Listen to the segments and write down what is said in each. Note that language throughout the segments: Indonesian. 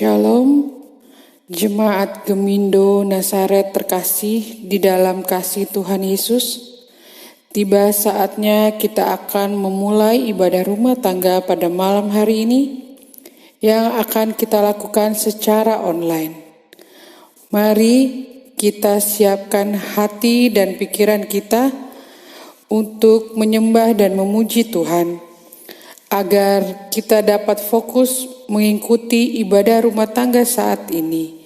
Shalom, Jemaat Gemindo Nazaret terkasih di dalam kasih Tuhan Yesus. Tiba saatnya kita akan memulai ibadah rumah tangga pada malam hari ini yang akan kita lakukan secara online. Mari kita siapkan hati dan pikiran kita untuk menyembah dan memuji Tuhan, agar kita dapat fokus mengikuti ibadah rumah tangga saat ini.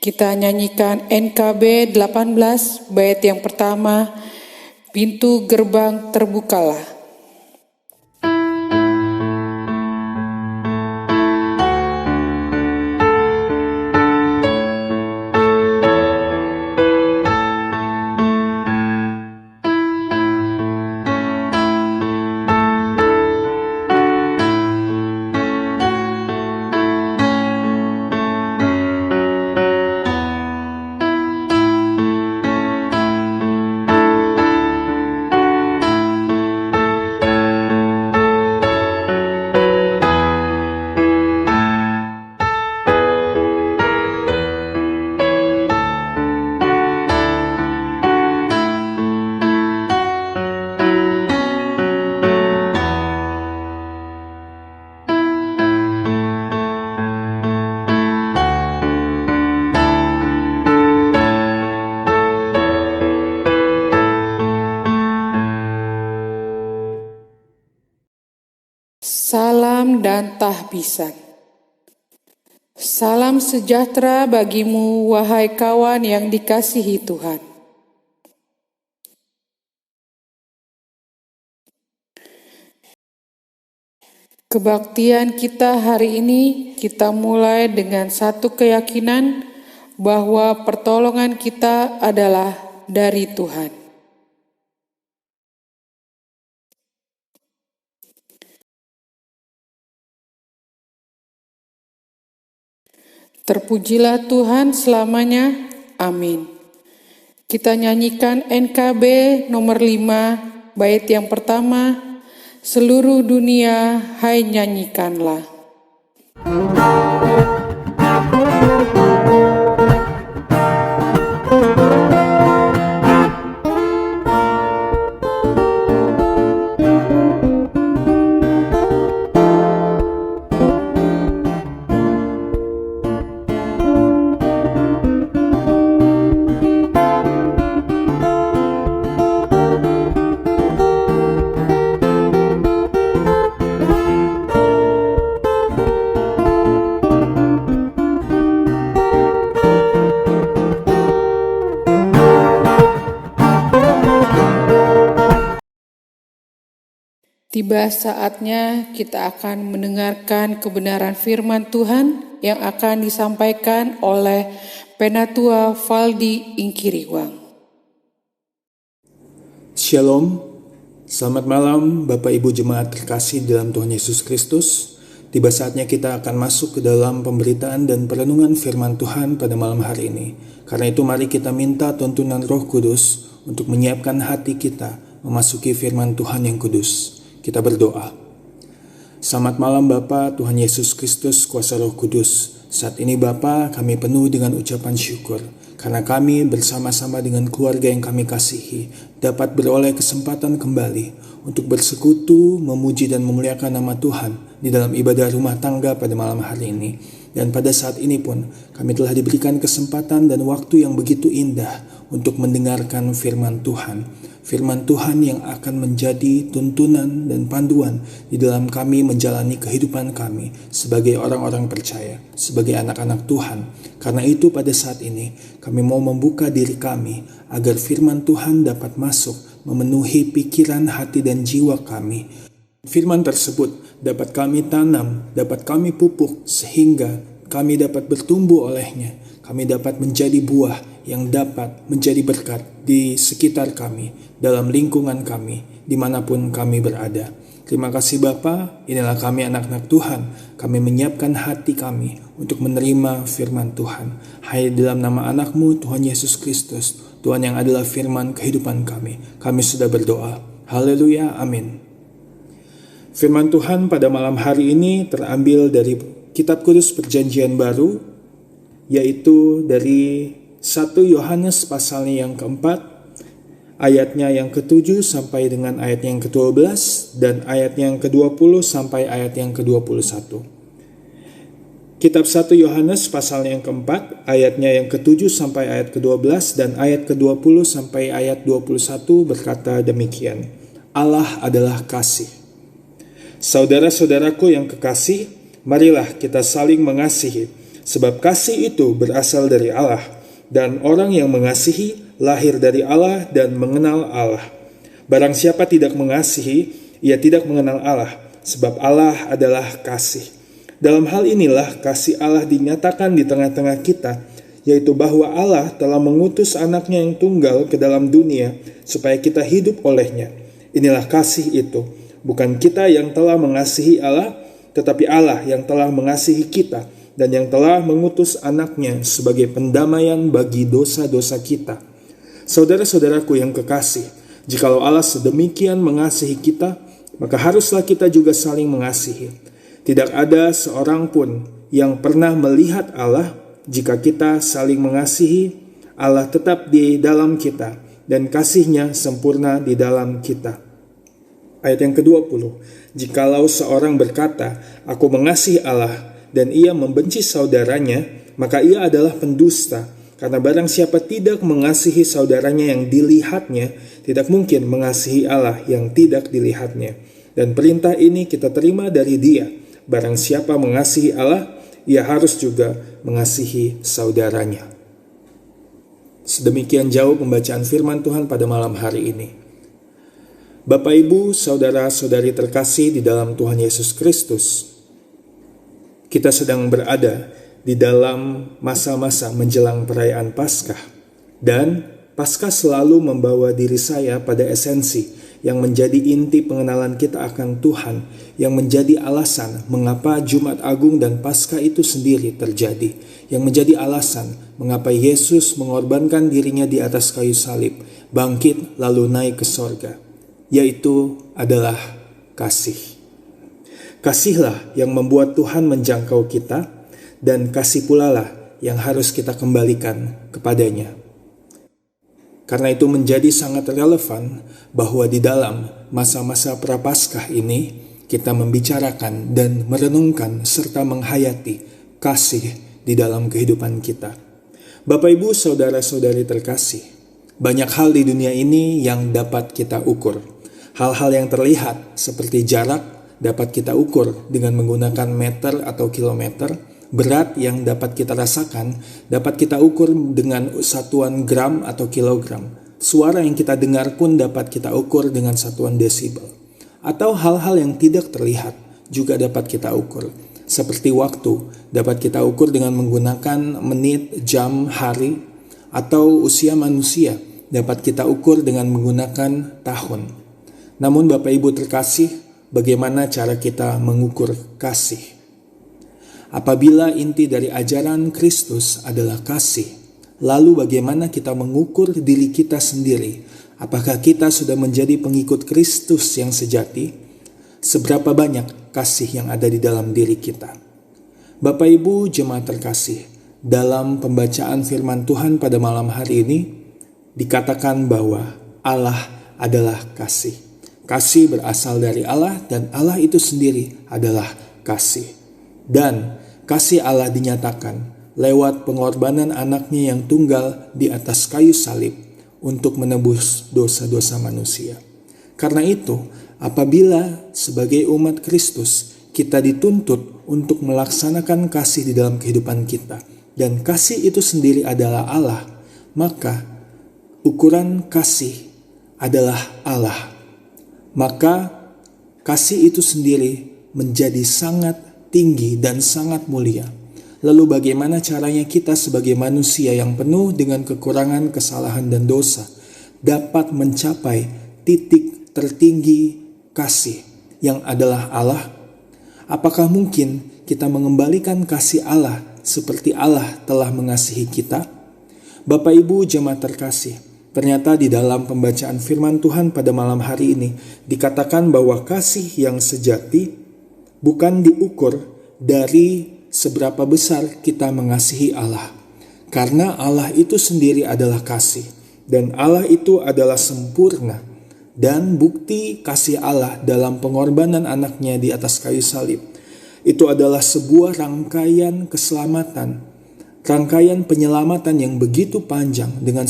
Kita nyanyikan NKB 18 bait yang pertama, pintu gerbang terbukalah. Salam dan tahbisan. Salam sejahtera bagimu, wahai kawan yang dikasihi Tuhan. Kebaktian kita hari ini kita mulai dengan satu keyakinan bahwa pertolongan kita adalah dari Tuhan. Terpujilah Tuhan selamanya, amin. Kita nyanyikan NKB nomor 5, bait yang pertama, seluruh dunia hai nyanyikanlah. Tiba saatnya kita akan mendengarkan kebenaran firman Tuhan yang akan disampaikan oleh Penatua Valdi Ingkiriwang. Shalom, selamat malam Bapak Ibu Jemaat terkasih dalam Tuhan Yesus Kristus. Tiba saatnya kita akan masuk ke dalam pemberitaan dan perenungan firman Tuhan pada malam hari ini. Karena itu mari kita minta tuntunan Roh Kudus untuk menyiapkan hati kita memasuki firman Tuhan yang kudus. Kita berdoa. Selamat malam Bapa, Tuhan Yesus Kristus, kuasa Roh Kudus. Saat ini Bapa, kami penuh dengan ucapan syukur, karena kami bersama-sama dengan keluarga yang kami kasihi, dapat beroleh kesempatan kembali untuk bersekutu, memuji dan memuliakan nama Tuhan di dalam ibadah rumah tangga pada malam hari ini. Dan pada saat ini pun, kami telah diberikan kesempatan dan waktu yang begitu indah untuk mendengarkan firman Tuhan. Firman Tuhan yang akan menjadi tuntunan dan panduan di dalam kami menjalani kehidupan kami sebagai orang-orang percaya, sebagai anak-anak Tuhan. Karena itu pada saat ini kami mau membuka diri kami agar firman Tuhan dapat masuk memenuhi pikiran, hati dan jiwa kami. Firman tersebut dapat kami tanam, dapat kami pupuk sehingga kami dapat bertumbuh olehnya. Kami dapat menjadi buah yang dapat menjadi berkat di sekitar kami, dalam lingkungan kami, dimanapun kami berada. Terima kasih Bapa, inilah kami anak-anak Tuhan. Kami menyiapkan hati kami untuk menerima firman Tuhan. Hai dalam nama anak-Mu Tuhan Yesus Kristus, Tuhan yang adalah firman kehidupan kami. Kami sudah berdoa. Haleluya, amin. Firman Tuhan pada malam hari ini terambil dari Kitab Kudus Perjanjian Baru, yaitu dari 1 Yohanes pasalnya yang keempat, ayatnya yang ke-7 sampai dengan ayat yang ke-12, dan ayat yang ke-20 sampai ayat yang ke-21. Kitab 1 Yohanes pasalnya yang keempat, ayatnya yang ke-7 sampai ayat ke-12, dan ayat ke-20 sampai ayat 21 berkata demikian. Allah adalah kasih. Saudara-saudaraku yang kekasih, marilah kita saling mengasihi, sebab kasih itu berasal dari Allah, dan orang yang mengasihi lahir dari Allah dan mengenal Allah. Barang siapa tidak mengasihi, ia tidak mengenal Allah, sebab Allah adalah kasih. Dalam hal inilah kasih Allah dinyatakan di tengah-tengah kita, yaitu bahwa Allah telah mengutus anaknya yang tunggal ke dalam dunia, supaya kita hidup olehnya. Inilah kasih itu, bukan kita yang telah mengasihi Allah, tetapi Allah yang telah mengasihi kita dan yang telah mengutus anaknya sebagai pendamaian bagi dosa-dosa kita. Saudara-saudaraku yang kekasih, jikalau Allah sedemikian mengasihi kita, maka haruslah kita juga saling mengasihi. Tidak ada seorang pun yang pernah melihat Allah. Jika kita saling mengasihi, Allah tetap di dalam kita dan kasih-Nya sempurna di dalam kita. Ayat yang ke-20, jikalau seorang berkata, aku mengasihi Allah, dan ia membenci saudaranya, maka ia adalah pendusta. Karena barang siapa tidak mengasihi saudaranya yang dilihatnya, tidak mungkin mengasihi Allah yang tidak dilihatnya. Dan perintah ini kita terima dari Dia. Barang siapa mengasihi Allah, ia harus juga mengasihi saudaranya. Sedemikian jauh pembacaan firman Tuhan pada malam hari ini. Bapak, Ibu, saudara-saudari terkasih di dalam Tuhan Yesus Kristus, kita sedang berada di dalam masa-masa menjelang perayaan Paskah, dan Paskah selalu membawa diri saya pada esensi yang menjadi inti pengenalan kita akan Tuhan, yang menjadi alasan mengapa Jumat Agung dan Paskah itu sendiri terjadi, yang menjadi alasan mengapa Yesus mengorbankan dirinya di atas kayu salib, bangkit lalu naik ke sorga, yaitu adalah kasih. Kasihlah yang membuat Tuhan menjangkau kita, dan kasih pula lah yang harus kita kembalikan kepadanya. Karena itu menjadi sangat relevan bahwa di dalam masa-masa Prapaskah ini kita membicarakan dan merenungkan serta menghayati kasih di dalam kehidupan kita. Bapak, Ibu, saudara-saudari terkasih, banyak hal di dunia ini yang dapat kita ukur. Hal-hal yang terlihat seperti jarak dapat kita ukur dengan menggunakan meter atau kilometer. Berat yang dapat kita rasakan dapat kita ukur dengan satuan gram atau kilogram. Suara yang kita dengar pun dapat kita ukur dengan satuan desibel. Atau hal-hal yang tidak terlihat juga dapat kita ukur. Seperti waktu dapat kita ukur dengan menggunakan menit, jam, hari. Atau usia manusia dapat kita ukur dengan menggunakan tahun. Namun Bapak Ibu terkasih, bagaimana cara kita mengukur kasih? Apabila inti dari ajaran Kristus adalah kasih, lalu bagaimana kita mengukur diri kita sendiri? Apakah kita sudah menjadi pengikut Kristus yang sejati? Seberapa banyak kasih yang ada di dalam diri kita? Bapak, Ibu, jemaat terkasih, dalam pembacaan firman Tuhan pada malam hari ini, dikatakan bahwa Allah adalah kasih. Kasih berasal dari Allah, dan Allah itu sendiri adalah kasih. Dan kasih Allah dinyatakan lewat pengorbanan anaknya yang tunggal di atas kayu salib untuk menebus dosa-dosa manusia. Karena itu, apabila sebagai umat Kristus kita dituntut untuk melaksanakan kasih di dalam kehidupan kita, dan kasih itu sendiri adalah Allah, maka ukuran kasih adalah Allah. Maka kasih itu sendiri menjadi sangat tinggi dan sangat mulia. Lalu bagaimana caranya kita sebagai manusia yang penuh dengan kekurangan, kesalahan, dan dosa dapat mencapai titik tertinggi kasih yang adalah Allah? Apakah mungkin kita mengembalikan kasih Allah seperti Allah telah mengasihi kita? Bapak, Ibu, jemaat terkasih, ternyata di dalam pembacaan firman Tuhan pada malam hari ini dikatakan bahwa kasih yang sejati bukan diukur dari seberapa besar kita mengasihi Allah. Karena Allah itu sendiri adalah kasih, dan Allah itu adalah sempurna. Dan bukti kasih Allah dalam pengorbanan anaknya di atas kayu salib, itu adalah sebuah rangkaian keselamatan, rangkaian penyelamatan yang begitu panjang dengan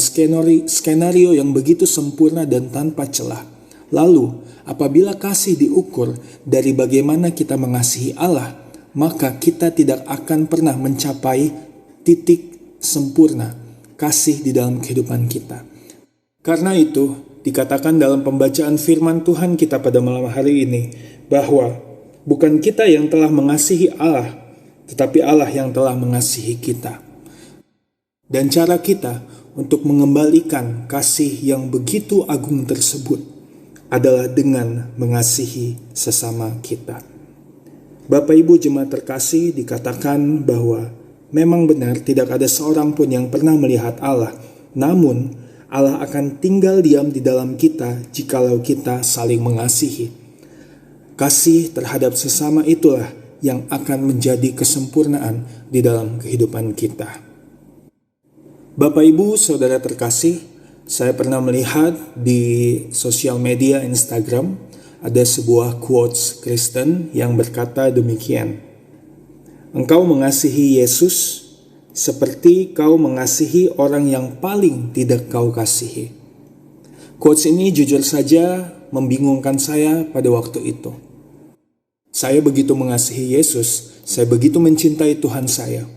skenario yang begitu sempurna dan tanpa celah. Lalu, apabila kasih diukur dari bagaimana kita mengasihi Allah, maka kita tidak akan pernah mencapai titik sempurna kasih di dalam kehidupan kita. Karena itu, dikatakan dalam pembacaan firman Tuhan kita pada malam hari ini, bahwa bukan kita yang telah mengasihi Allah, tetapi Allah yang telah mengasihi kita. Dan cara kita untuk mengembalikan kasih yang begitu agung tersebut adalah dengan mengasihi sesama kita. Bapak Ibu jemaat terkasih, dikatakan bahwa memang benar tidak ada seorang pun yang pernah melihat Allah. Namun Allah akan tinggal diam di dalam kita jikalau kita saling mengasihi. Kasih terhadap sesama itulah yang akan menjadi kesempurnaan di dalam kehidupan kita. Bapak Ibu saudara terkasih, saya pernah melihat di sosial media Instagram ada sebuah quotes Kristen yang berkata demikian. Engkau mengasihi Yesus seperti kau mengasihi orang yang paling tidak kau kasihi. Quotes ini jujur saja membingungkan saya pada waktu itu. Saya begitu mengasihi Yesus, saya begitu mencintai Tuhan saya.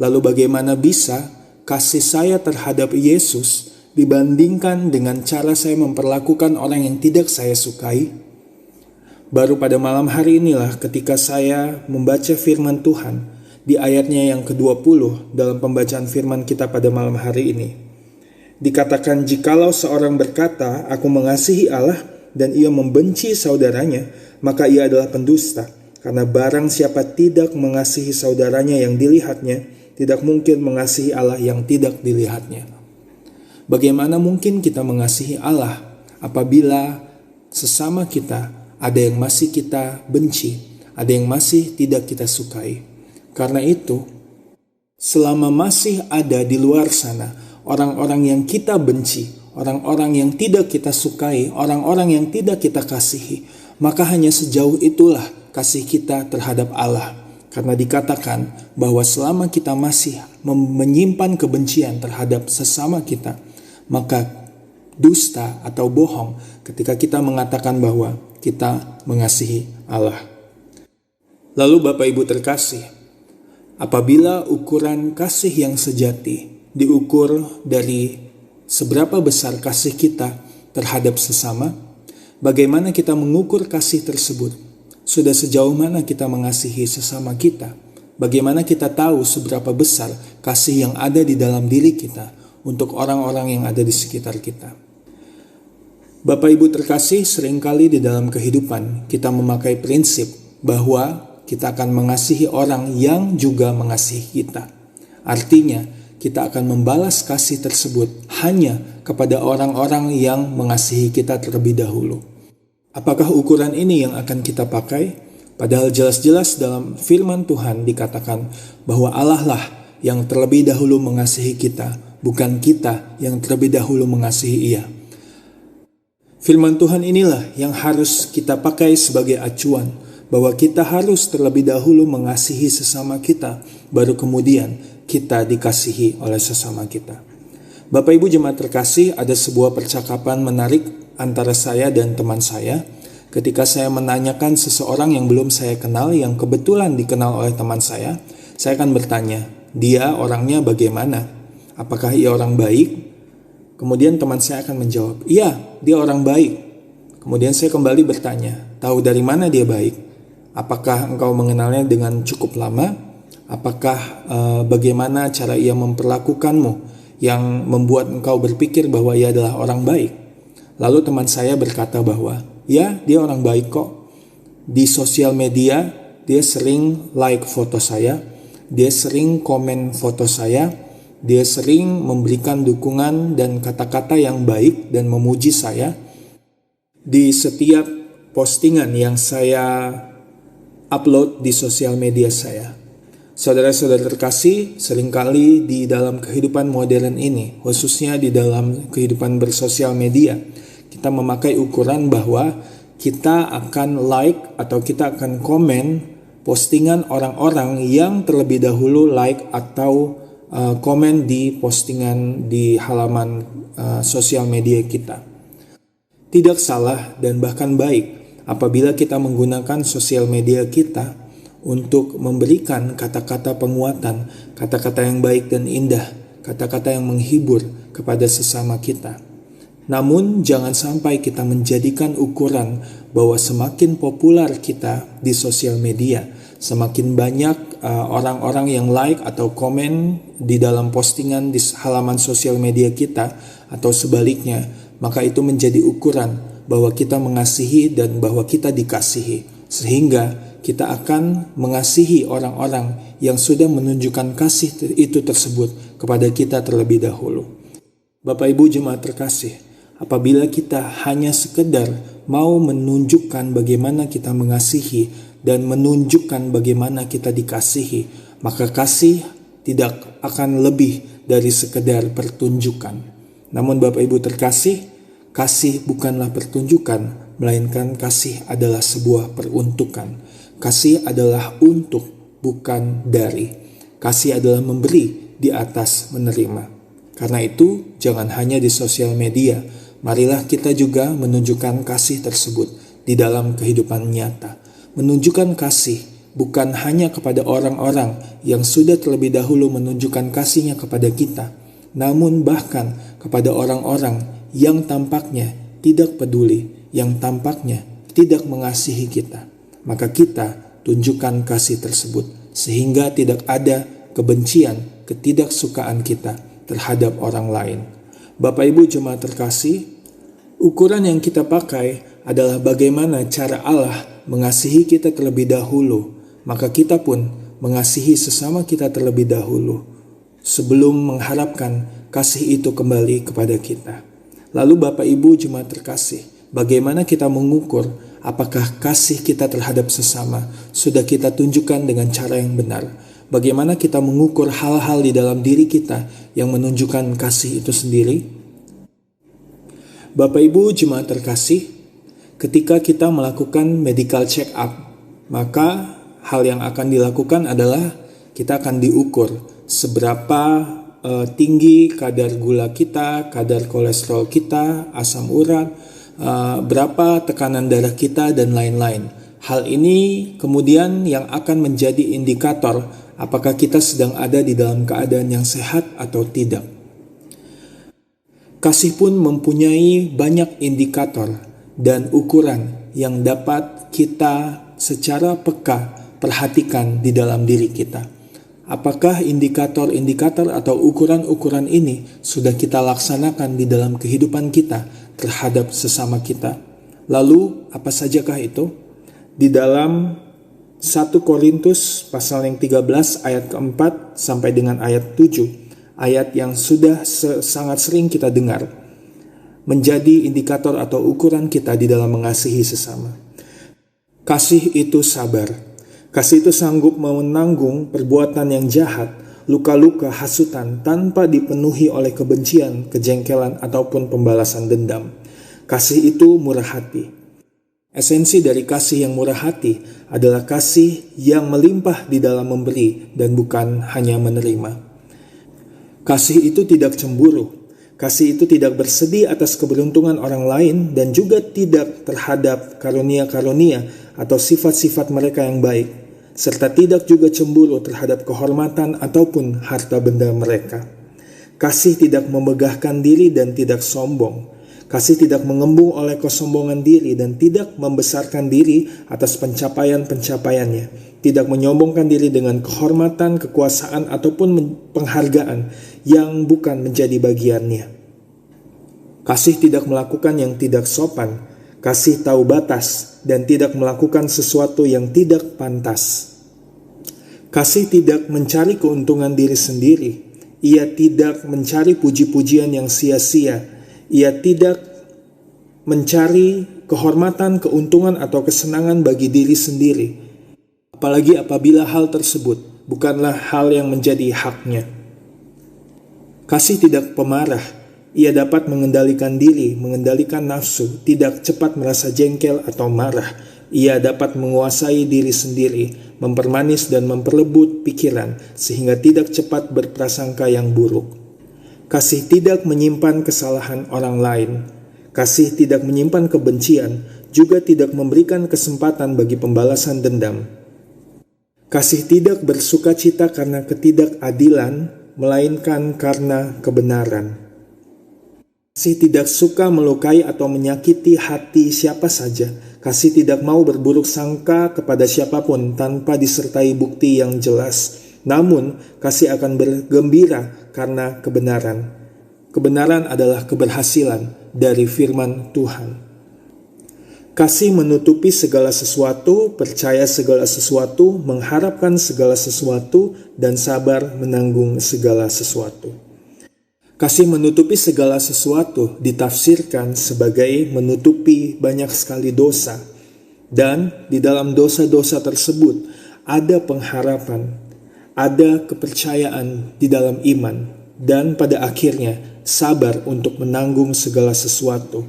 Lalu bagaimana bisa kasih saya terhadap Yesus dibandingkan dengan cara saya memperlakukan orang yang tidak saya sukai? Baru pada malam hari inilah ketika saya membaca firman Tuhan di ayatnya yang ke-20 dalam pembacaan firman kita pada malam hari ini. Dikatakan, jikalau seorang berkata, aku mengasihi Allah dan ia membenci saudaranya, maka ia adalah pendusta. Karena barang siapa tidak mengasihi saudaranya yang dilihatnya, tidak mungkin mengasihi Allah yang tidak dilihatnya. Bagaimana mungkin kita mengasihi Allah apabila sesama kita ada yang masih kita benci, ada yang masih tidak kita sukai? Karena itu, selama masih ada di luar sana orang-orang yang kita benci, orang-orang yang tidak kita sukai, orang-orang yang tidak kita kasihi, maka hanya sejauh itulah kasih kita terhadap Allah. Karena dikatakan bahwa selama kita masih menyimpan kebencian terhadap sesama kita, maka dusta atau bohong ketika kita mengatakan bahwa kita mengasihi Allah. Lalu Bapak Ibu terkasih, apabila ukuran kasih yang sejati diukur dari seberapa besar kasih kita terhadap sesama, bagaimana kita mengukur kasih tersebut? Sudah sejauh mana kita mengasihi sesama kita? Bagaimana kita tahu seberapa besar kasih yang ada di dalam diri kita untuk orang-orang yang ada di sekitar kita? Bapak Ibu terkasih, seringkali di dalam kehidupan kita memakai prinsip bahwa kita akan mengasihi orang yang juga mengasihi kita. Artinya, kita akan membalas kasih tersebut hanya kepada orang-orang yang mengasihi kita terlebih dahulu. Apakah ukuran ini yang akan kita pakai? Padahal jelas-jelas dalam firman Tuhan dikatakan bahwa Allah lah yang terlebih dahulu mengasihi kita, bukan kita yang terlebih dahulu mengasihi Ia. Firman Tuhan inilah yang harus kita pakai sebagai acuan, bahwa kita harus terlebih dahulu mengasihi sesama kita, baru kemudian kita dikasihi oleh sesama kita. Bapak Ibu jemaat terkasih, ada sebuah percakapan menarik antara saya dan teman saya ketika saya menanyakan seseorang yang belum saya kenal, yang kebetulan dikenal oleh teman saya akan bertanya, dia orangnya bagaimana? Apakah ia orang baik? Kemudian teman saya akan menjawab, iya, dia orang baik. Kemudian saya kembali bertanya, tahu dari mana dia baik? Apakah engkau mengenalnya dengan cukup lama? Apakah bagaimana cara ia memperlakukanmu yang membuat engkau berpikir bahwa ia adalah orang baik? Lalu teman saya berkata bahwa, ya, dia orang baik kok. Di sosial media, dia sering like foto saya, dia sering komen foto saya, dia sering memberikan dukungan dan kata-kata yang baik dan memuji saya. Di setiap postingan yang saya upload di sosial media saya Saudara-saudara terkasih, seringkali di dalam kehidupan modern ini, khususnya di dalam kehidupan bersosial media, kita memakai ukuran bahwa kita akan like atau kita akan komen postingan orang-orang yang terlebih dahulu like atau komen di postingan di halaman sosial media kita. Tidak salah dan bahkan baik apabila kita menggunakan sosial media kita untuk memberikan kata-kata penguatan, kata-kata yang baik dan indah, kata-kata yang menghibur kepada sesama kita. Namun jangan sampai kita menjadikan ukuran bahwa semakin populer kita di sosial media, semakin banyak orang-orang yang like atau komen di dalam postingan di halaman sosial media kita atau sebaliknya, maka itu menjadi ukuran bahwa kita mengasihi dan bahwa kita dikasihi, sehingga kita akan mengasihi orang-orang yang sudah menunjukkan kasih itu tersebut kepada kita terlebih dahulu. Bapak Ibu jemaat terkasih, apabila kita hanya sekedar mau menunjukkan bagaimana kita mengasihi dan menunjukkan bagaimana kita dikasihi, maka kasih tidak akan lebih dari sekedar pertunjukan. Namun Bapak Ibu terkasih, kasih bukanlah pertunjukan, melainkan kasih adalah sebuah peruntukan. Kasih adalah untuk, bukan dari. Kasih adalah memberi di atas menerima. Karena itu, jangan hanya di sosial media, marilah kita juga menunjukkan kasih tersebut di dalam kehidupan nyata. Menunjukkan kasih bukan hanya kepada orang-orang yang sudah terlebih dahulu menunjukkan kasihnya kepada kita, namun bahkan kepada orang-orang yang tampaknya tidak peduli, yang tampaknya tidak mengasihi kita. Maka kita tunjukkan kasih tersebut sehingga tidak ada kebencian, ketidaksukaan kita terhadap orang lain. Bapak Ibu jemaat terkasih, ukuran yang kita pakai adalah bagaimana cara Allah mengasihi kita terlebih dahulu, maka kita pun mengasihi sesama kita terlebih dahulu sebelum mengharapkan kasih itu kembali kepada kita. Lalu Bapak Ibu jemaat terkasih, bagaimana kita mengukur apakah kasih kita terhadap sesama sudah kita tunjukkan dengan cara yang benar? Bagaimana kita mengukur hal-hal di dalam diri kita yang menunjukkan kasih itu sendiri? Bapak Ibu jemaat terkasih, ketika kita melakukan medical check up, maka hal yang akan dilakukan adalah kita akan diukur seberapa tinggi kadar gula kita, kadar kolesterol kita, asam urat, berapa tekanan darah kita, dan lain-lain. Hal ini kemudian yang akan menjadi indikator apakah kita sedang ada di dalam keadaan yang sehat atau tidak. Kasih pun mempunyai banyak indikator dan ukuran yang dapat kita secara peka perhatikan di dalam diri kita. Apakah indikator-indikator atau ukuran-ukuran ini sudah kita laksanakan di dalam kehidupan kita terhadap sesama kita? Lalu apa sajakah itu? Di dalam 1 Korintus pasal yang 13 ayat keempat sampai dengan ayat 7, ayat yang sudah sangat sering kita dengar, menjadi indikator atau ukuran kita di dalam mengasihi sesama. Kasih itu sabar. Kasih itu sanggup menanggung perbuatan yang jahat, luka-luka, hasutan tanpa dipenuhi oleh kebencian, kejengkelan, ataupun pembalasan dendam. Kasih itu murah hati. Esensi dari kasih yang murah hati adalah kasih yang melimpah di dalam memberi dan bukan hanya menerima. Kasih itu tidak cemburu. Kasih itu tidak bersedih atas keberuntungan orang lain dan juga tidak terhadap karunia-karunia atau sifat-sifat mereka yang baik, serta tidak juga cemburu terhadap kehormatan ataupun harta benda mereka. Kasih tidak memegahkan diri dan tidak sombong. Kasih tidak mengembung oleh kesombongan diri dan tidak membesarkan diri atas pencapaian-pencapaiannya. Tidak menyombongkan diri dengan kehormatan, kekuasaan, ataupun penghargaan yang bukan menjadi bagiannya. Kasih tidak melakukan yang tidak sopan. Kasih tahu batas dan tidak melakukan sesuatu yang tidak pantas. Kasih tidak mencari keuntungan diri sendiri. Ia tidak mencari puji-pujian yang sia-sia. Ia tidak mencari kehormatan, keuntungan, atau kesenangan bagi diri sendiri. Apalagi apabila hal tersebut bukanlah hal yang menjadi haknya. Kasih tidak pemarah, ia dapat mengendalikan diri, mengendalikan nafsu, tidak cepat merasa jengkel atau marah. Ia dapat menguasai diri sendiri, mempermanis dan memperlembut pikiran, sehingga tidak cepat berprasangka yang buruk. Kasih tidak menyimpan kesalahan orang lain. Kasih tidak menyimpan kebencian, juga tidak memberikan kesempatan bagi pembalasan dendam. Kasih tidak bersuka cita karena ketidakadilan, melainkan karena kebenaran. Kasih tidak suka melukai atau menyakiti hati siapa saja. Kasih tidak mau berburuk sangka kepada siapapun tanpa disertai bukti yang jelas. Namun, kasih akan bergembira karena kebenaran. Kebenaran adalah keberhasilan dari firman Tuhan. Kasih menutupi segala sesuatu, percaya segala sesuatu, mengharapkan segala sesuatu, dan sabar menanggung segala sesuatu. Kasih menutupi segala sesuatu ditafsirkan sebagai menutupi banyak sekali dosa. Dan di dalam dosa-dosa tersebut ada pengharapan, ada kepercayaan di dalam iman, dan pada akhirnya sabar untuk menanggung segala sesuatu.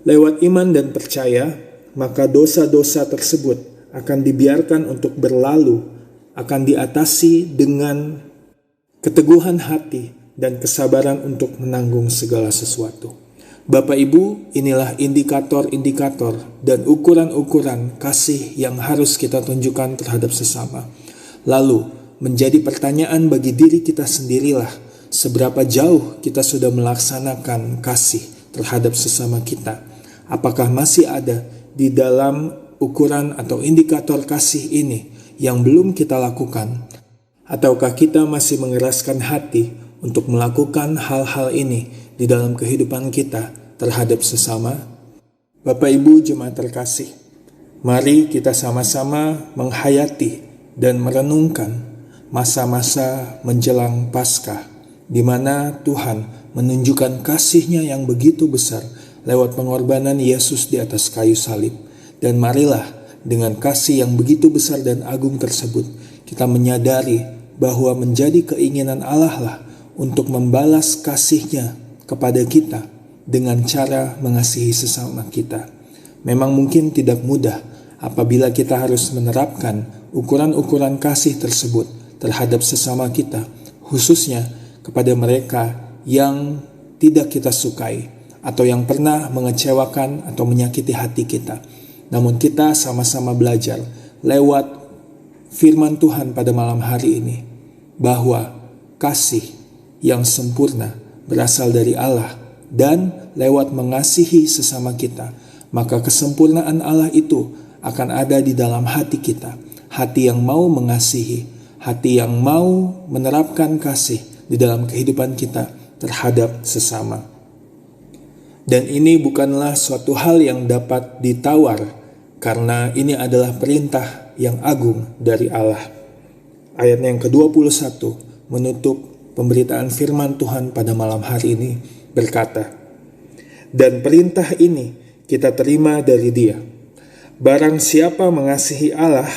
Lewat iman dan percaya, maka dosa-dosa tersebut akan dibiarkan untuk berlalu, akan diatasi dengan keteguhan hati dan kesabaran untuk menanggung segala sesuatu. Bapak Ibu, inilah indikator-indikator dan ukuran-ukuran kasih yang harus kita tunjukkan terhadap sesama. Lalu, menjadi pertanyaan bagi diri kita sendirilah, seberapa jauh kita sudah melaksanakan kasih terhadap sesama kita. Apakah masih ada di dalam ukuran atau indikator kasih ini yang belum kita lakukan? Ataukah kita masih mengeraskan hati untuk melakukan hal-hal ini di dalam kehidupan kita terhadap sesama? Bapak Ibu jemaat terkasih, mari kita sama-sama menghayati dan merenungkan masa-masa menjelang Paskah, di mana Tuhan menunjukkan kasih-Nya yang begitu besar lewat pengorbanan Yesus di atas kayu salib. Dan marilah dengan kasih yang begitu besar dan agung tersebut, kita menyadari bahwa menjadi keinginan Allah lah untuk membalas kasih-Nya kepada kita dengan cara mengasihi sesama kita. Memang mungkin tidak mudah apabila kita harus menerapkan ukuran-ukuran kasih tersebut terhadap sesama kita, khususnya kepada mereka yang tidak kita sukai atau yang pernah mengecewakan atau menyakiti hati kita. Namun kita sama-sama belajar lewat firman Tuhan pada malam hari ini, bahwa kasih yang sempurna berasal dari Allah, dan lewat mengasihi sesama kita, maka kesempurnaan Allah itu akan ada di dalam hati kita. Hati yang mau mengasihi, hati yang mau menerapkan kasih di dalam kehidupan kita terhadap sesama. Dan ini bukanlah suatu hal yang dapat ditawar, karena ini adalah perintah yang agung dari Allah. Ayat yang ke-21 menutup pemberitaan firman Tuhan pada malam hari ini berkata, "Dan perintah ini kita terima dari Dia. Barang siapa mengasihi Allah,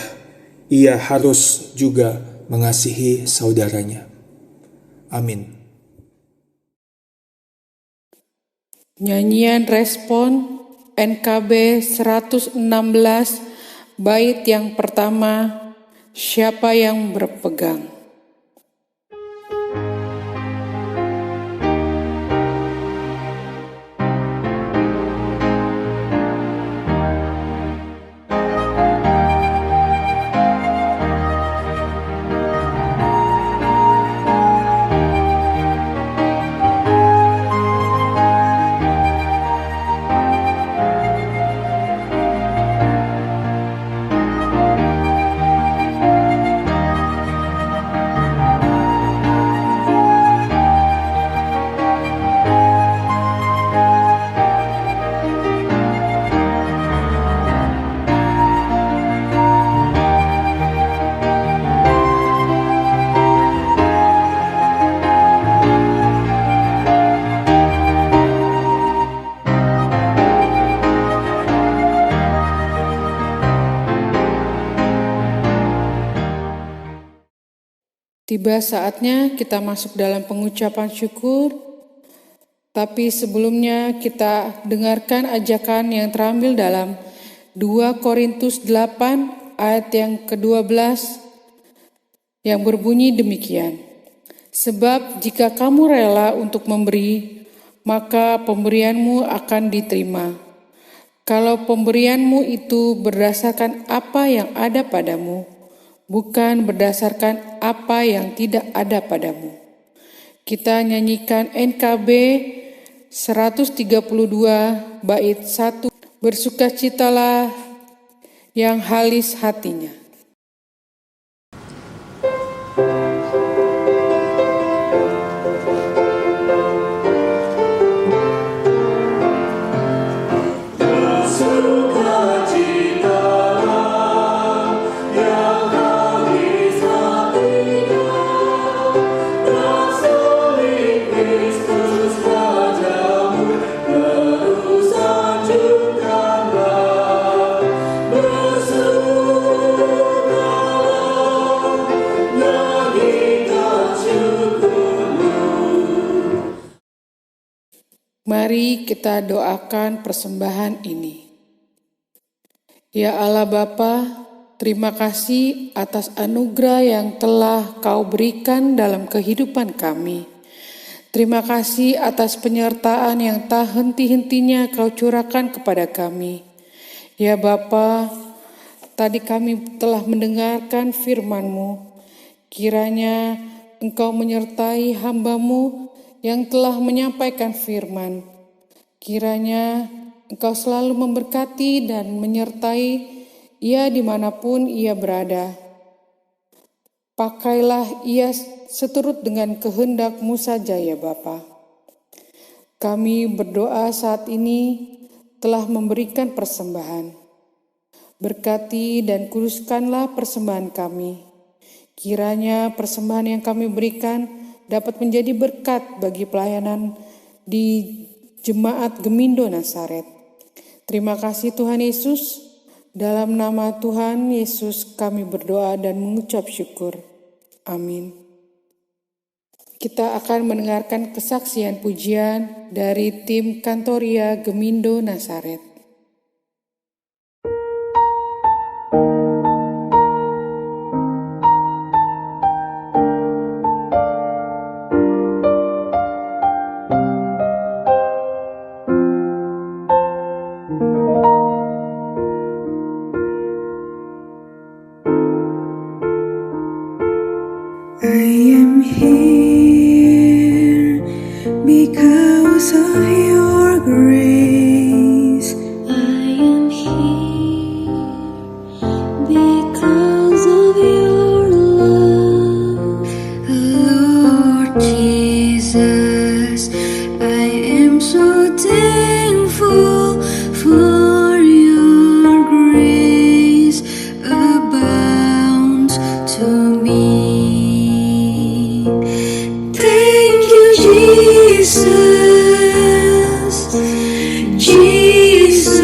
ia harus juga mengasihi saudaranya." Amin. Nyanyian respon NKB 116 bait yang pertama, siapa yang berpegang? Tiba saatnya kita masuk dalam pengucapan syukur, tapi sebelumnya kita dengarkan ajakan yang terambil dalam 2 Korintus 8 ayat yang ke-12 yang berbunyi demikian. Sebab jika kamu rela untuk memberi, maka pemberianmu akan diterima. Kalau pemberianmu itu berdasarkan apa yang ada padamu, bukan berdasarkan apa yang tidak ada padamu. Kita nyanyikan NKB 132 bait 1. Bersukacitalah yang halis hatinya. Mari kita doakan persembahan ini. Ya Allah Bapa, terima kasih atas anugerah yang telah Kau berikan dalam kehidupan kami. Terima kasih atas penyertaan yang tak henti-hentinya Kau curahkan kepada kami. Ya Bapa, tadi kami telah mendengarkan firman-Mu. Kiranya Engkau menyertai hamba-Mu yang telah menyampaikan firman. Kiranya Engkau selalu memberkati dan menyertai ia dimanapun ia berada. Pakailah ia seturut dengan kehendak-Mu saja ya Bapa. Kami berdoa saat ini telah memberikan persembahan. Berkati dan kuduskanlah persembahan kami. Kiranya persembahan yang kami berikan dapat menjadi berkat bagi pelayanan di Jemaat Gemindo Nasaret. Terima kasih Tuhan Yesus. Dalam nama Tuhan Yesus kami berdoa dan mengucap syukur. Amin. Kita akan mendengarkan kesaksian pujian dari tim Kantoria Gemindo Nasaret. I am here because of your grace. I am here because of your love. Lord Jesus, I am so thankful for your grace abounds to me. Thank you, Jesus, Jesus,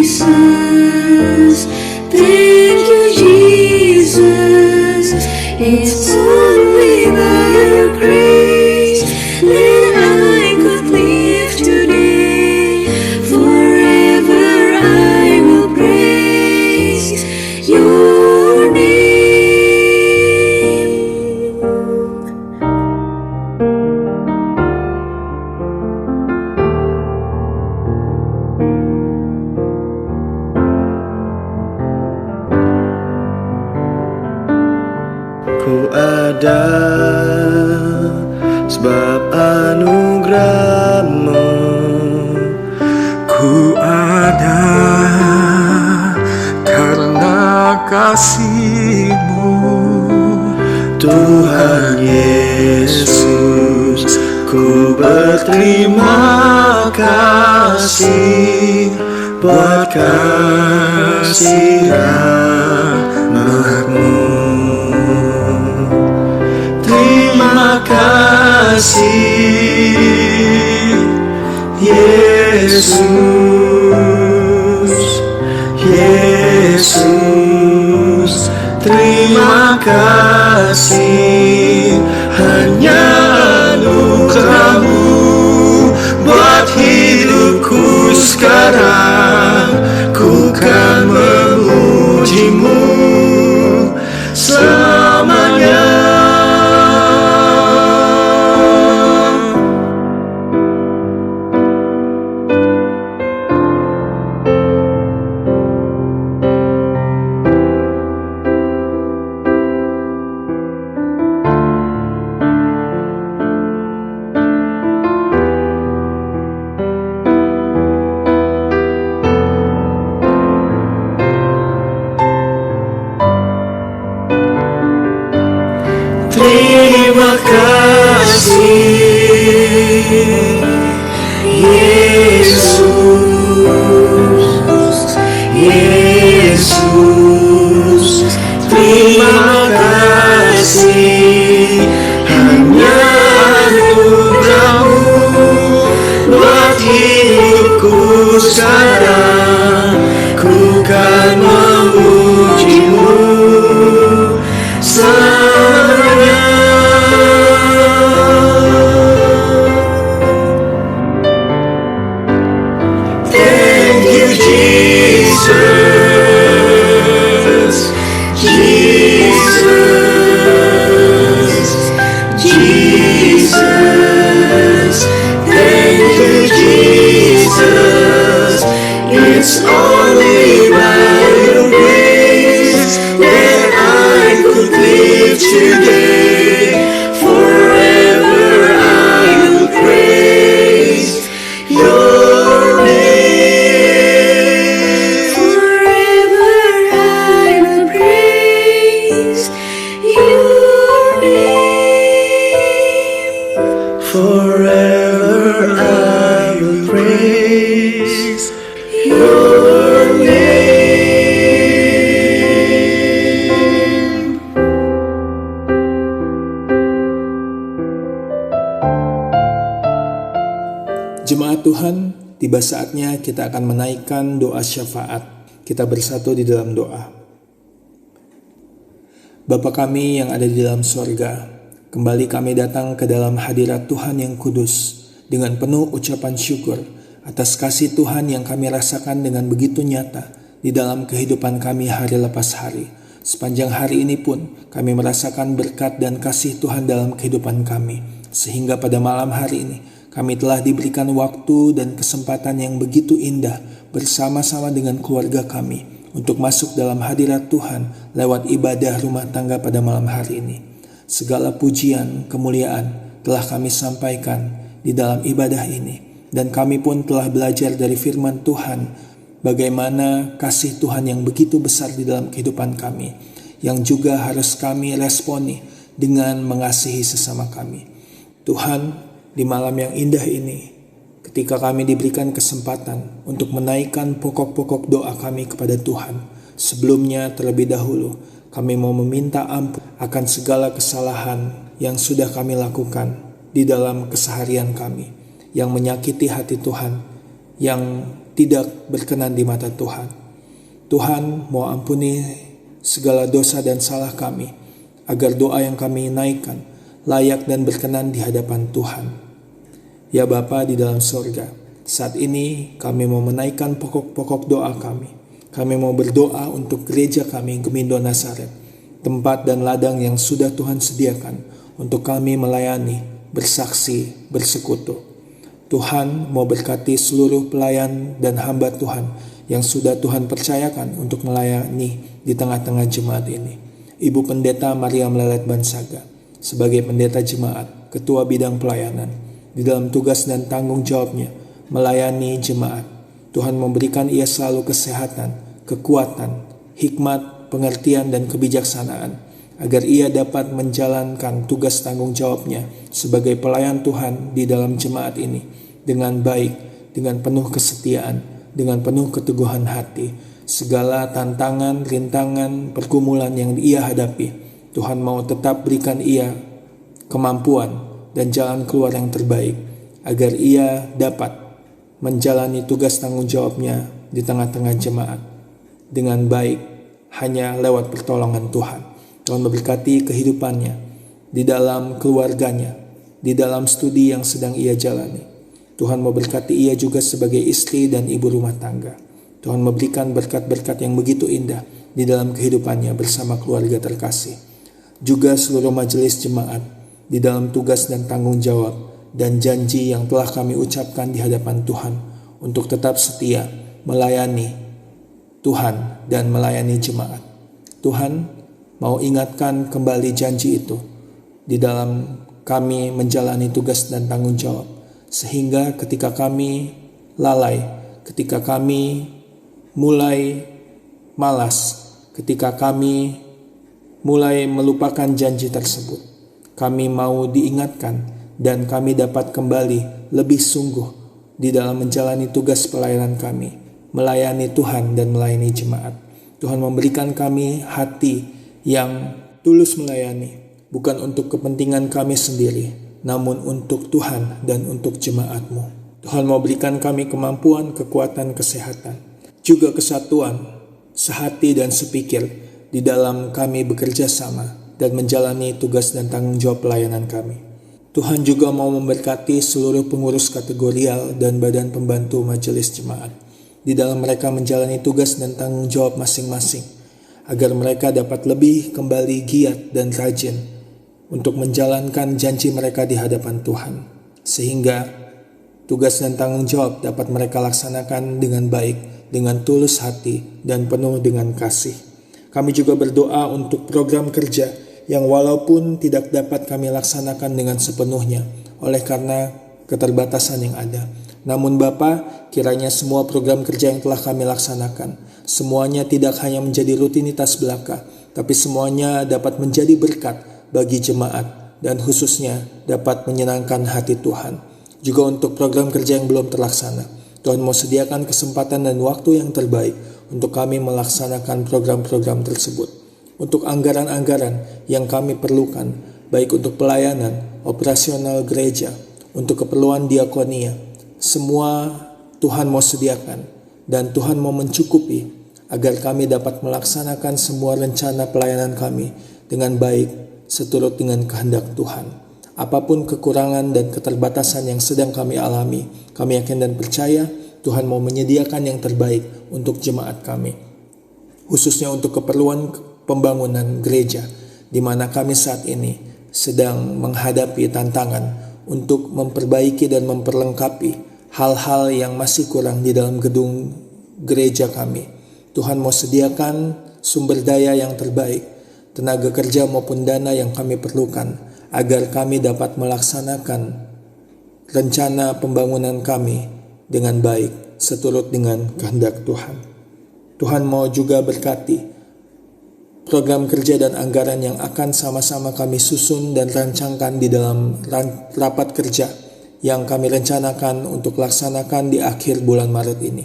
Jesus. Thank you, Jesus. It's only by your grace that I could live today. Forever I will praise your name. Ku ada sebab anugerah-Mu. Ku ada karena kasih-Mu. Tuhan Yesus, ku berterima kasih buat kasih rahmat-Mu. Terima kasih Yesus, Yesus. kasih, hanya anugerah-Mu buat hidupku sekarang. Ku kan memuji-Mu selamanya. Terima kasih Yesus, Yesus. Terima kasih, hanya anugerah-Mu buat hidupku sekarang. Ku kan memuji-Mu selamanya. Thank you, Jesus, Jesus, Jesus. Thank you, Jesus. It's only by your grace that I could live today. Forever I will praise your name. Forever I will praise your name. Forever I will praise your name. Jemaat Tuhan, tiba saatnya kita akan menaikkan doa syafaat. Kita bersatu di dalam doa. Bapa kami yang ada di dalam sorga, kembali kami datang ke dalam hadirat Tuhan yang kudus dengan penuh ucapan syukur atas kasih Tuhan yang kami rasakan dengan begitu nyata di dalam kehidupan kami hari lepas hari. Sepanjang hari ini pun kami merasakan berkat dan kasih Tuhan dalam kehidupan kami, sehingga pada malam hari ini kami telah diberikan waktu dan kesempatan yang begitu indah bersama-sama dengan keluarga kami untuk masuk dalam hadirat Tuhan lewat ibadah rumah tangga pada malam hari ini. Segala pujian, kemuliaan telah kami sampaikan di dalam ibadah ini, dan kami pun telah belajar dari firman Tuhan bagaimana kasih Tuhan yang begitu besar di dalam kehidupan kami, yang juga harus kami responi dengan mengasihi sesama kami. Tuhan, di malam yang indah ini, ketika kami diberikan kesempatan untuk menaikkan pokok-pokok doa kami kepada Tuhan, sebelumnya terlebih dahulu kami mau meminta ampun akan segala kesalahan yang sudah kami lakukan di dalam keseharian kami, yang menyakiti hati Tuhan, yang tidak berkenan di mata Tuhan. Tuhan mau ampuni segala dosa dan salah kami, agar doa yang kami naikkan layak dan berkenan di hadapan Tuhan. Ya Bapa di dalam sorga, saat ini kami mau menaikkan pokok-pokok doa kami. Kami mau berdoa untuk gereja kami, Gemindo Nasaret, tempat dan ladang yang sudah Tuhan sediakan untuk kami melayani, bersaksi, bersekutu. Tuhan mau berkati seluruh pelayan dan hamba Tuhan yang sudah Tuhan percayakan untuk melayani di tengah-tengah jemaat ini. Ibu Pendeta Maria Melelet Bansaga sebagai pendeta jemaat, ketua bidang pelayanan, di dalam tugas dan tanggung jawabnya melayani jemaat. Tuhan memberikan ia selalu kesehatan, kekuatan, hikmat, pengertian dan kebijaksanaan, agar ia dapat menjalankan tugas tanggung jawabnya sebagai pelayan Tuhan di dalam jemaat ini dengan baik, dengan penuh kesetiaan, dengan penuh keteguhan hati. Segala tantangan, rintangan, pergumulan yang ia hadapi, Tuhan mau tetap berikan ia kemampuan dan jalan keluar yang terbaik, agar ia dapat menjalani tugas tanggung jawabnya di tengah-tengah jemaat dengan baik, hanya lewat pertolongan Tuhan. Tuhan memberkati kehidupannya, di dalam keluarganya, di dalam studi yang sedang ia jalani. Tuhan memberkati ia juga sebagai istri dan ibu rumah tangga. Tuhan memberikan berkat-berkat yang begitu indah di dalam kehidupannya bersama keluarga terkasih. Juga seluruh majelis jemaat di dalam tugas dan tanggung jawab dan janji yang telah kami ucapkan di hadapan Tuhan untuk tetap setia melayani Tuhan dan melayani jemaat. Tuhan mau ingatkan kembali janji itu di dalam kami menjalani tugas dan tanggung jawab, sehingga ketika kami lalai, ketika kami mulai malas, ketika kami mulai melupakan janji tersebut, kami mau diingatkan dan kami dapat kembali lebih sungguh di dalam menjalani tugas pelayanan kami, melayani Tuhan dan melayani jemaat. Tuhan memberikan kami hati yang tulus melayani, bukan untuk kepentingan kami sendiri, namun untuk Tuhan dan untuk jemaat-Mu. Tuhan mau berikan kami kemampuan, kekuatan, kesehatan, juga kesatuan, sehati dan sepikir di dalam kami bekerja sama dan menjalani tugas dan tanggung jawab pelayanan kami. Tuhan juga mau memberkati seluruh pengurus kategorial dan badan pembantu majelis jemaat di dalam mereka menjalani tugas dan tanggung jawab masing-masing, agar mereka dapat lebih kembali giat dan rajin untuk menjalankan janji mereka di hadapan Tuhan, sehingga tugas dan tanggung jawab dapat mereka laksanakan dengan baik, dengan tulus hati dan penuh dengan kasih. Kami juga berdoa untuk program kerja yang walaupun tidak dapat kami laksanakan dengan sepenuhnya oleh karena keterbatasan yang ada. Namun Bapa, kiranya semua program kerja yang telah kami laksanakan, semuanya tidak hanya menjadi rutinitas belaka, tapi semuanya dapat menjadi berkat bagi jemaat dan khususnya dapat menyenangkan hati Tuhan. Juga untuk program kerja yang belum terlaksana, Tuhan mau sediakan kesempatan dan waktu yang terbaik untuk kami melaksanakan program-program tersebut. Untuk anggaran-anggaran yang kami perlukan, baik untuk pelayanan, operasional gereja, untuk keperluan diakonia, semua Tuhan mau sediakan dan Tuhan mau mencukupi agar kami dapat melaksanakan semua rencana pelayanan kami dengan baik seturut dengan kehendak Tuhan. Apapun kekurangan dan keterbatasan yang sedang kami alami, kami yakin dan percaya Tuhan mau menyediakan yang terbaik untuk jemaat kami, khususnya untuk keperluan pembangunan gereja, di mana kami saat ini sedang menghadapi tantangan untuk memperbaiki dan memperlengkapi hal-hal yang masih kurang di dalam gedung gereja kami. Tuhan mau sediakan sumber daya yang terbaik, tenaga kerja maupun dana yang kami perlukan, agar kami dapat melaksanakan rencana pembangunan kami dengan baik, seturut dengan kehendak Tuhan. Tuhan mau juga berkati program kerja dan anggaran yang akan sama-sama kami susun dan rancangkan di dalam rapat kerja yang kami rencanakan untuk laksanakan di akhir bulan Maret ini.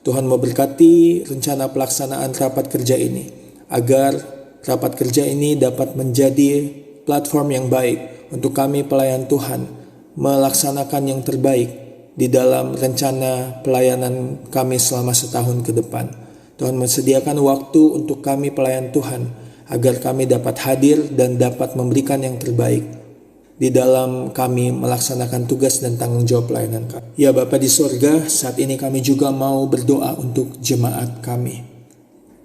Tuhan memberkati rencana pelaksanaan rapat kerja ini, agar rapat kerja ini dapat menjadi platform yang baik untuk kami pelayan Tuhan melaksanakan yang terbaik di dalam rencana pelayanan kami selama setahun ke depan. Tuhan menyediakan waktu untuk kami pelayan Tuhan, agar kami dapat hadir dan dapat memberikan yang terbaik di dalam kami melaksanakan tugas dan tanggung jawab pelayanan kami. Ya Bapa di surga, saat ini kami juga mau berdoa untuk jemaat kami.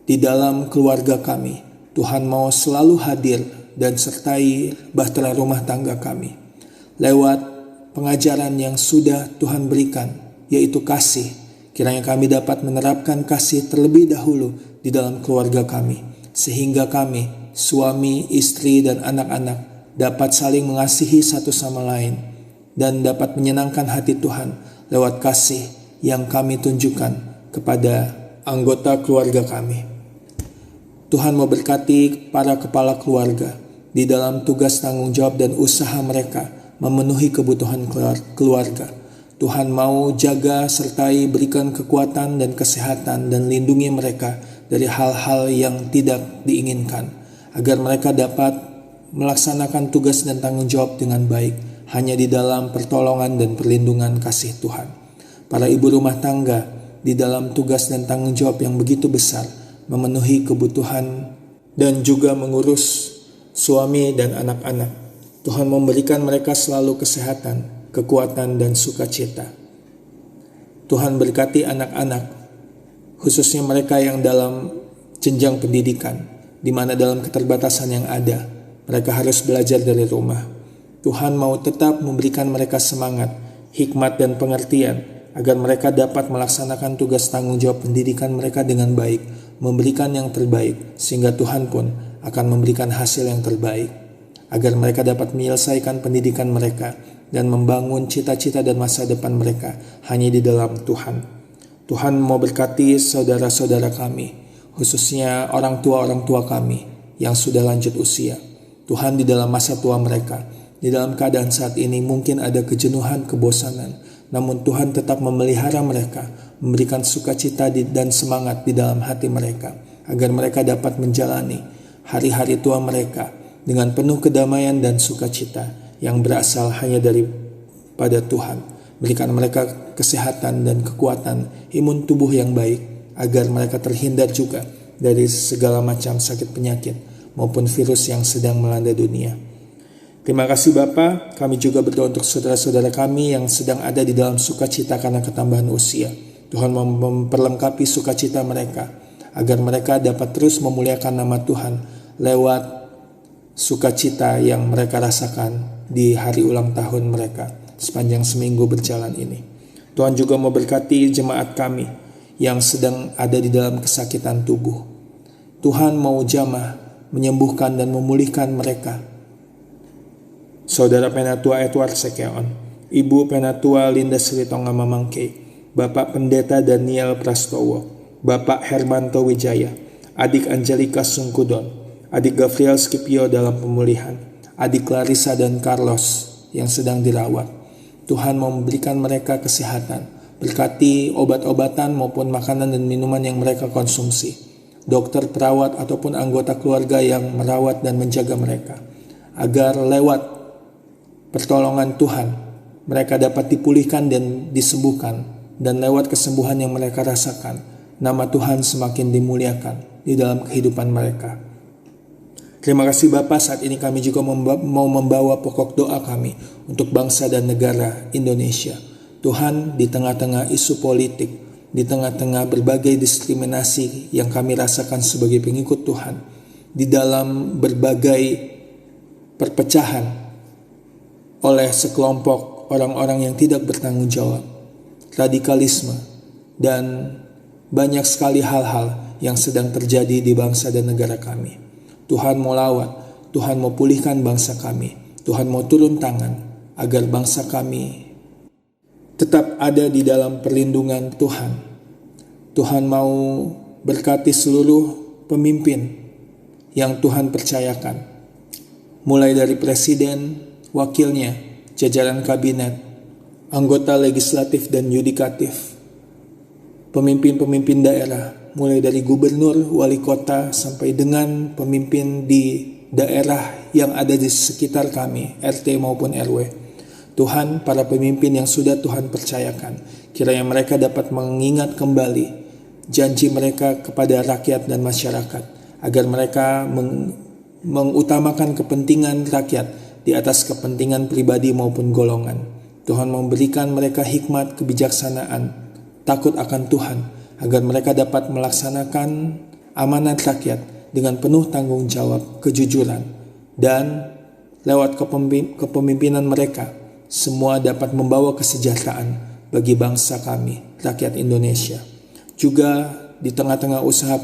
Di dalam keluarga kami, Tuhan mau selalu hadir dan sertai bahtera rumah tangga kami. Lewat pengajaran yang sudah Tuhan berikan, yaitu kasih, kiranya kami dapat menerapkan kasih terlebih dahulu di dalam keluarga kami, sehingga kami, suami, istri, dan anak-anak dapat saling mengasihi satu sama lain dan dapat menyenangkan hati Tuhan lewat kasih yang kami tunjukkan kepada anggota keluarga kami. Tuhan memberkati para kepala keluarga di dalam tugas tanggung jawab dan usaha mereka memenuhi kebutuhan keluarga. Tuhan mau jaga sertai berikan kekuatan dan kesehatan dan lindungi mereka dari hal-hal yang tidak diinginkan, agar mereka dapat melaksanakan tugas dan tanggung jawab dengan baik hanya di dalam pertolongan dan perlindungan kasih Tuhan. Para ibu rumah tangga di dalam tugas dan tanggung jawab yang begitu besar memenuhi kebutuhan dan juga mengurus suami dan anak-anak. Tuhan memberikan mereka selalu kesehatan, kekuatan, dan sukacita. Tuhan berkati anak-anak, khususnya mereka yang dalam jenjang pendidikan, di mana dalam keterbatasan yang ada, mereka harus belajar dari rumah. Tuhan mau tetap memberikan mereka semangat, hikmat, dan pengertian, agar mereka dapat melaksanakan tugas tanggung jawab pendidikan mereka dengan baik, memberikan yang terbaik, sehingga Tuhan pun akan memberikan hasil yang terbaik, agar mereka dapat menyelesaikan pendidikan mereka dan membangun cita-cita dan masa depan mereka hanya di dalam Tuhan. Tuhan mau berkati saudara-saudara kami, khususnya orang tua kami yang sudah lanjut usia. Tuhan, di dalam masa tua mereka, di dalam keadaan saat ini mungkin ada kejenuhan, kebosanan, namun Tuhan tetap memelihara mereka, memberikan sukacita dan semangat di dalam hati mereka, agar mereka dapat menjalani hari-hari tua mereka dengan penuh kedamaian dan sukacita yang berasal hanya daripada Tuhan. Berikan mereka kesehatan dan kekuatan imun tubuh yang baik, agar mereka terhindar juga dari segala macam sakit penyakit maupun virus yang sedang melanda dunia. Terima kasih Bapa. Kami juga berdoa untuk saudara-saudara kami yang sedang ada di dalam sukacita karena ketambahan usia. Tuhan memperlengkapi sukacita mereka, agar mereka dapat terus memuliakan nama Tuhan lewat sukacita yang mereka rasakan di hari ulang tahun mereka sepanjang seminggu berjalan ini. Tuhan juga mau berkati jemaat kami yang sedang ada di dalam kesakitan tubuh. Tuhan mau jamah menyembuhkan dan memulihkan mereka. Saudara Penatua Edward Sekeon, Ibu Penatua Linda Sritonga Mamangke, Bapak Pendeta Daniel Prastowo, Bapak Hermanto Wijaya, Adik Angelika Sungkudon, Adik Gabriel Skipio dalam pemulihan, Adik Clarissa dan Carlos yang sedang dirawat. Tuhan mau memberikan mereka kesehatan, berkati obat-obatan maupun makanan dan minuman yang mereka konsumsi, dokter, perawat, ataupun anggota keluarga yang merawat dan menjaga mereka, agar lewat pertolongan Tuhan mereka dapat dipulihkan dan disembuhkan, dan lewat kesembuhan yang mereka rasakan, nama Tuhan semakin dimuliakan di dalam kehidupan mereka. Terima kasih Bapa. Saat ini kami juga mau membawa pokok doa kami untuk bangsa dan negara Indonesia. Tuhan, di tengah-tengah isu politik, di tengah-tengah berbagai diskriminasi yang kami rasakan sebagai pengikut Tuhan, di dalam berbagai perpecahan oleh sekelompok orang-orang yang tidak bertanggung jawab, radikalisme, dan banyak sekali hal-hal yang sedang terjadi di bangsa dan negara kami. Tuhan mau lawat, Tuhan mau pulihkan bangsa kami, Tuhan mau turun tangan agar bangsa kami tetap ada di dalam perlindungan Tuhan. Tuhan mau berkati seluruh pemimpin yang Tuhan percayakan, mulai dari presiden, wakilnya, jajaran kabinet, anggota legislatif dan yudikatif, pemimpin-pemimpin daerah, mulai dari gubernur, wali kota, sampai dengan pemimpin di daerah yang ada di sekitar kami, RT maupun RW. Tuhan, para pemimpin yang sudah Tuhan percayakan, kiranya mereka dapat mengingat kembali janji mereka kepada rakyat dan masyarakat, agar mereka mengutamakan kepentingan rakyat di atas kepentingan pribadi maupun golongan. Tuhan memberikan mereka hikmat, kebijaksanaan, takut akan Tuhan, agar mereka dapat melaksanakan amanat rakyat dengan penuh tanggung jawab, kejujuran, dan lewat kepemimpinan mereka, semua dapat membawa kesejahteraan bagi bangsa kami, rakyat Indonesia. Juga di tengah-tengah usaha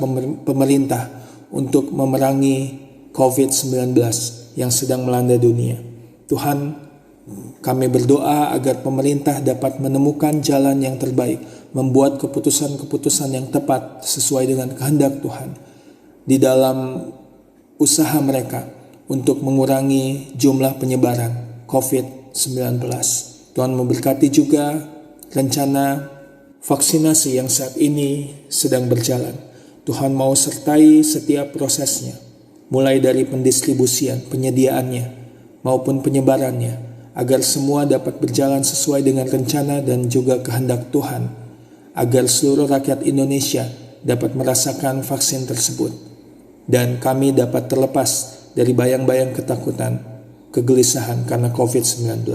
pemerintah untuk memerangi COVID-19 yang sedang melanda dunia. Tuhan, kami berdoa agar pemerintah dapat menemukan jalan yang terbaik, membuat keputusan-keputusan yang tepat sesuai dengan kehendak Tuhan di dalam usaha mereka untuk mengurangi jumlah penyebaran COVID-19. Tuhan memberkati juga rencana vaksinasi yang saat ini sedang berjalan. Tuhan mau sertai setiap prosesnya, mulai dari pendistribusian, penyediaannya, maupun penyebarannya, agar semua dapat berjalan sesuai dengan rencana dan juga kehendak Tuhan, agar seluruh rakyat Indonesia dapat merasakan vaksin tersebut. dan kami dapat terlepas dari bayang-bayang ketakutan, kegelisahan karena COVID-19.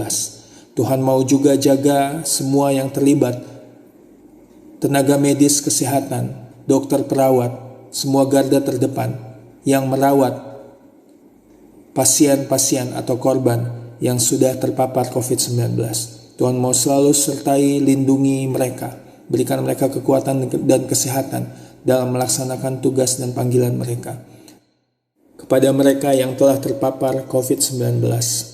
Tuhan mau juga jaga semua yang terlibat, tenaga medis kesehatan, dokter perawat, semua garda terdepan yang merawat pasien-pasien atau korban yang sudah terpapar COVID-19. Tuhan mau selalu sertai, lindungi mereka, berikan mereka kekuatan dan kesehatan dalam melaksanakan tugas dan panggilan mereka. Kepada mereka yang telah terpapar COVID-19,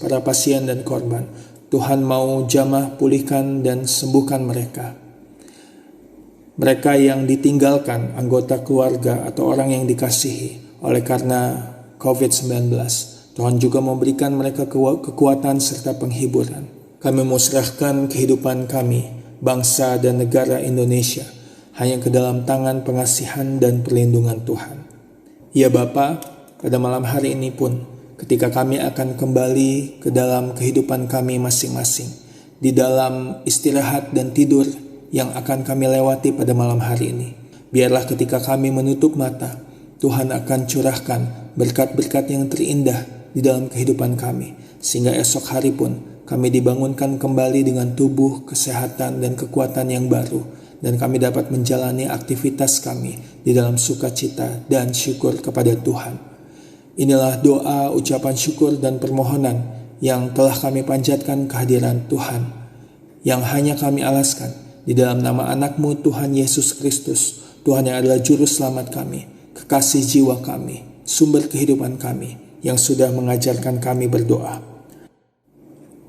para pasien dan korban, Tuhan mau jamah pulihkan dan sembuhkan mereka. Mereka yang ditinggalkan anggota keluarga atau orang yang dikasihi oleh karena COVID-19, Tuhan juga memberikan mereka kekuatan serta penghiburan. Kami mau serahkan kehidupan kami, bangsa dan negara Indonesia, hanya ke dalam tangan pengasihan dan perlindungan Tuhan. Ya Bapa, pada malam hari ini pun, ketika kami akan kembali ke dalam kehidupan kami masing-masing, di dalam istirahat dan tidur yang akan kami lewati pada malam hari ini, biarlah ketika kami menutup mata, Tuhan akan curahkan berkat-berkat yang terindah di dalam kehidupan kami, sehingga esok hari pun kami dibangunkan kembali dengan tubuh, kesehatan, dan kekuatan yang baru, dan kami dapat menjalani aktivitas kami di dalam sukacita dan syukur kepada Tuhan. Inilah doa, ucapan syukur, dan permohonan yang telah kami panjatkan kehadiran Tuhan, yang hanya kami alaskan di dalam nama anak-Mu Tuhan Yesus Kristus, Tuhan yang adalah juru selamat kami, kekasih jiwa kami, sumber kehidupan kami, yang sudah mengajarkan kami berdoa.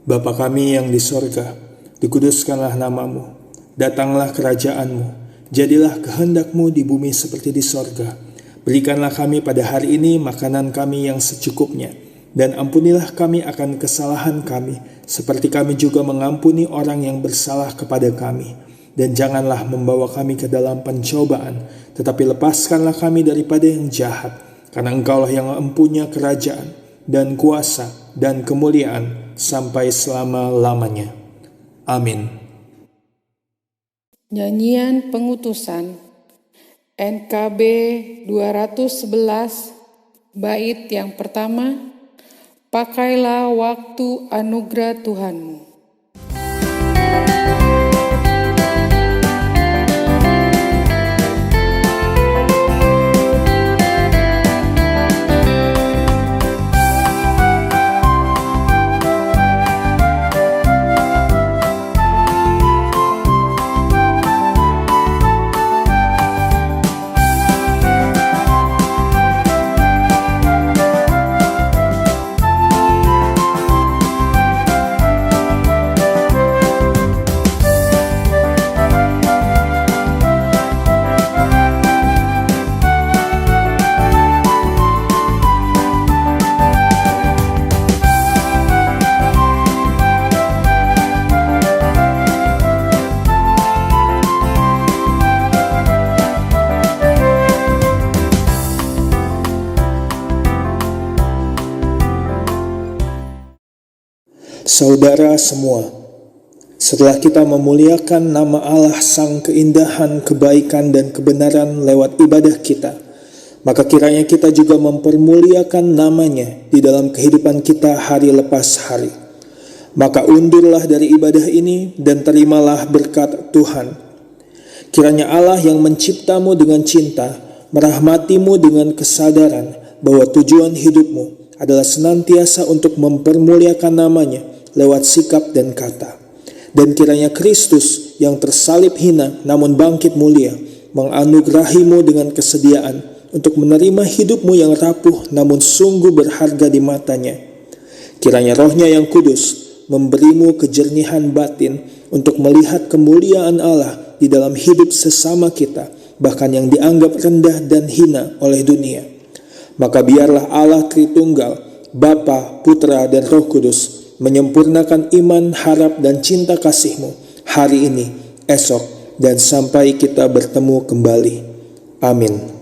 Bapa kami yang di sorga, dikuduskanlah nama-Mu, datanglah kerajaan-Mu, jadilah kehendak-Mu di bumi seperti di sorga. Berikanlah kami pada hari ini makanan kami yang secukupnya, dan ampunilah kami akan kesalahan kami, seperti kami juga mengampuni orang yang bersalah kepada kami. Dan janganlah membawa kami ke dalam pencobaan, tetapi lepaskanlah kami daripada yang jahat, karena Engkaulah yang mempunyai kerajaan, dan kuasa, dan kemuliaan, sampai selama-lamanya. Amin. Nyanyian Pengutusan NKB 211, bait yang pertama, pakailah waktu anugerah Tuhanmu. Saudara semua, setelah kita memuliakan nama Allah Sang Keindahan, Kebaikan, dan Kebenaran lewat ibadah kita, maka kiranya kita juga mempermuliakan namanya di dalam kehidupan kita hari lepas hari. Maka undurlah dari ibadah ini dan terimalah berkat Tuhan. Kiranya Allah yang menciptamu dengan cinta, merahmatimu dengan kesadaran bahwa tujuan hidupmu adalah senantiasa untuk mempermuliakan namanya lewat sikap dan kata. Dan kiranya Kristus yang tersalib hina namun bangkit mulia menganugerahimu dengan kesediaan untuk menerima hidupmu yang rapuh namun sungguh berharga di matanya. Kiranya Roh-Nya yang kudus memberimu kejernihan batin untuk melihat kemuliaan Allah di dalam hidup sesama kita, bahkan yang dianggap rendah dan hina oleh dunia. Maka biarlah Allah Tritunggal, Bapa, Putra, dan Roh Kudus menyempurnakan iman, harap, dan cinta kasih-Mu hari ini, esok, dan sampai kita bertemu kembali. Amin.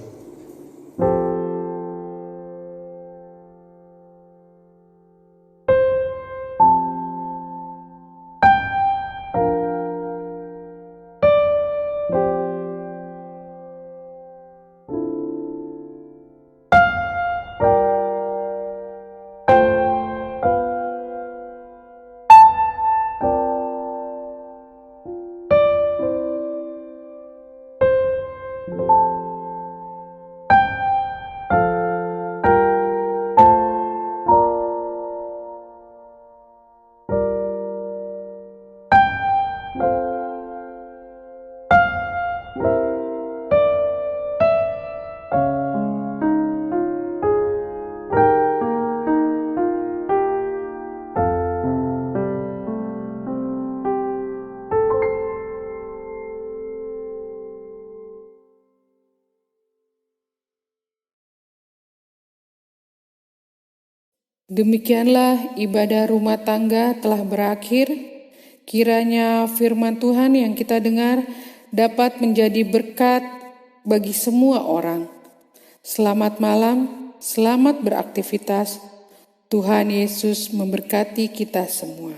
Demikianlah ibadah rumah tangga telah berakhir. Kiranya firman Tuhan yang kita dengar dapat menjadi berkat bagi semua orang. Selamat malam, selamat beraktivitas. Tuhan Yesus memberkati kita semua.